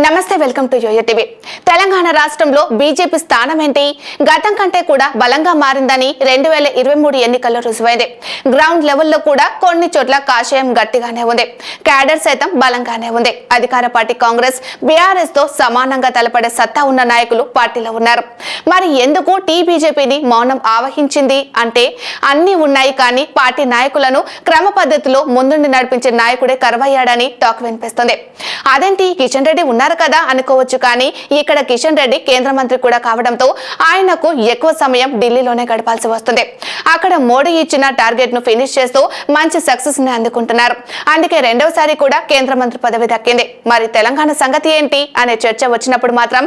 నమస్తే, welcome to YoYo TV. Telangana రాష్ట్రంలో BJP స్థానం ఏంటి? గతం కంటే కూడా బలంగా మారిందని 2023 ఎన్నికల్లో రుజువైంది. గ్రౌండ్ లెవెల్లో కూడా కొన్ని చోట్ల కాషాయం గట్టిగానే ఉంది. క్యాడర్ సైతం బలంగానే ఉంది. అధికార పార్టీ కాంగ్రెస్, బీఆర్ఎస్ తో సమానంగా తలపడే సత్తా ఉన్న నాయకులు పార్టీలో ఉన్నారు. మరి ఎందుకు బీజేపీని మౌనం ఆవహించింది అంటే అన్ని ఉన్నాయి, కానీ పార్టీ నాయకులను క్రమ పద్ధతిలో ముందుండి నడిపించే నాయకుడే కరువయ్యాడని టాక్ వినిపిస్తుంది. అదేంటి, కిషన్ రెడ్డి ఉన్నారు కదా అనుకోవచ్చు, కానీ ఇక్కడ కిషన్ రెడ్డి కేంద్ర మంత్రి కూడా కావడంతో ఆయనకు ఎక్కువ సమయం ఢిల్లీలోనే గడపాల్సి వస్తుంది. అక్కడ మోడీ ఇచ్చిన టార్గెట్ ను ఫినిష్ చేస్తూ మంచి సక్సెస్ ని అందుకుంటున్నారు. అందుకే రెండవసారి కూడా కేంద్ర మంత్రి పదవి దక్కింది. మరి తెలంగాణ సంగతి ఏంటి అనే చర్చ వచ్చినప్పుడు మాత్రం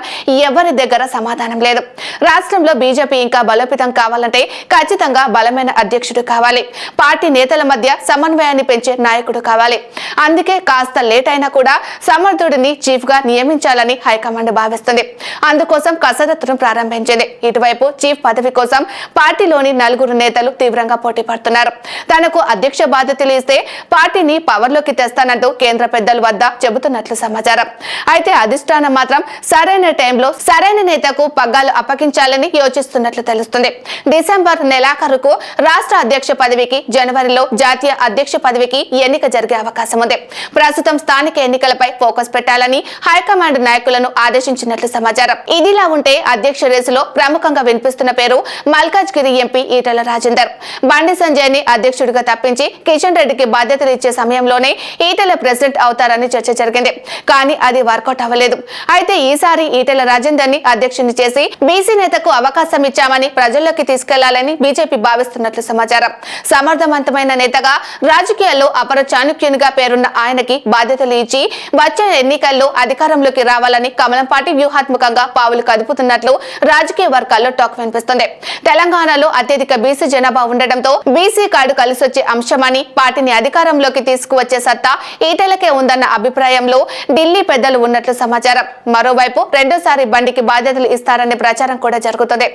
ఎవరి దగ్గర సమాధానం లేదు. రాష్ట్రంలో బీజేపీ ఇంకా బలోపేతం కావాలంటే ఖచ్చితంగా బలమైన అధ్యక్షుడు కావాలి. పార్టీ నేతల మధ్య సమన్వయాన్ని పెంచే నాయకుడు కావాలి. అందుకే కాస్త లేట్ అయినా కూడా సమర్థుడిని చీఫ్ గా నియమించాలని హైకమాండ్ భావిస్తుంది. అందుకోసం కసరత్తును ప్రారంభించింది. ఇటువైపు చీఫ్ పదవి కోసం పార్టీలోని నలుగురు నేతలు తీవ్రంగా పోటీ పడుతున్నారు. తనకు అధ్యక్ష బాధ్యతలు ఇస్తే పార్టీని పవర్లోకి తెస్తానంటూ కేంద్ర పెద్దల వద్ద చెబుతున్నట్లు సమాచారం. అయితే అధిష్టానం మాత్రం సరైన టైంలో సరైన నేతకు పగ్గాలు అప్పగించాలని యోచిస్తున్నట్లు తెలుస్తుంది. డిసెంబర్ నెలాఖరుకు రాష్ట్ర అధ్యక్ష పదవికి, జనవరిలో జాతీయ అధ్యక్ష పదవికి ఎన్నిక జరిగే అవకాశం ఉంది. ప్రస్తుతం స్థానిక ఎన్నికలపై ఫోకస్ పెట్టాలని హైకమాండ్ నాయకులను ఆదేశించినట్లు సమాచారం. ఇదిలా ఉంటే అధ్యక్ష రేసులో ప్రముఖంగా వినిపిస్తున్న పేరు మల్కాజ్గిరి ఎంపీ ఈటెల రాజేందర్. బండి సంజయ్ ని అధ్యక్షుడిగా తప్పించి కిషన్ రెడ్డికి బాధ్యతలు ఇచ్చే సమయంలోనే ఈటెల ప్రెసిడెంట్ అవుతారని చర్చ జరిగింది. కానీ అది వర్కౌట్ అవ్వలేదు. అయితే ఈసారి ఈటెల రాజేందర్ ని అధ్యక్షుని చేసి బీసీ నేతకు అవకాశం ఇచ్చామని ప్రజల్లోకి తీసుకెళ్లాలని బీజేపీ భావిస్తున్నట్లు సమాచారం. సమర్థవంతమైన నేతగా, రాజకీయాల్లో అపర చాణుక్యునిగా పేరున్న ఆయనకి బాధ్యతలు ఇచ్చి వచ్చే ఎన్నికల్లో అధికారంలోకి రావాలని కమలం పార్టీ వ్యూహాత్మకంగా పావులు కదుపుతున్నట్లు రాజకీయ వర్గాల్లో టాక్ వినిపిస్తుంది. తెలంగాణలో అత్యధిక బీసీ జనాభా ఉండడంతో బీసీ కార్డు కలిసొచ్చే అంశమని, పార్టీని అధికారంలోకి తీసుకువచ్చే సత్తా ఈటెలకే ఉందన్న అభిప్రాయంలో ఢిల్లీ పెద్దలు ఉన్నట్లు సమాచారం. మరోవైపు రెండోసారి బండికి బాధ్యతలు ఇస్తారనే ప్రచారం కూడా జరుగుతుంది.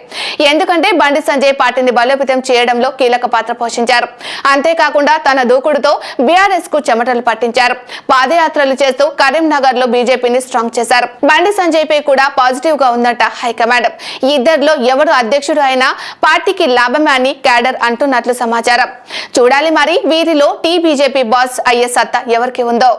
ఎందుకంటే బండి సంజయ్ పార్టీని బలోపేతం చేయడంలో కీలక పాత్ర పోషించారు. అంతేకాకుండా తన దూకుడుతో బీఆర్ఎస్ కు చెమటలు పట్టించారు. పాదయాత్రలు చేస్తూ కరీంనగర్ లో బీజేపీని స్ట్రాంగ్ చేశారు. బండి సంజయ్ పై కూడా పాజిటివ్ గా ఉందట హైకమాండ్. ఇద్దరిలో ఎవరు అధ్యక్షుడు అయినా పార్టీకి లాభమే అని క్యాడర్ అంటున్నట్లు సమాచారం. చూడాలి మరి వీరిలో బీజేపీ బాస్ అయ్యే సత్తా ఎవరికి ఉందో.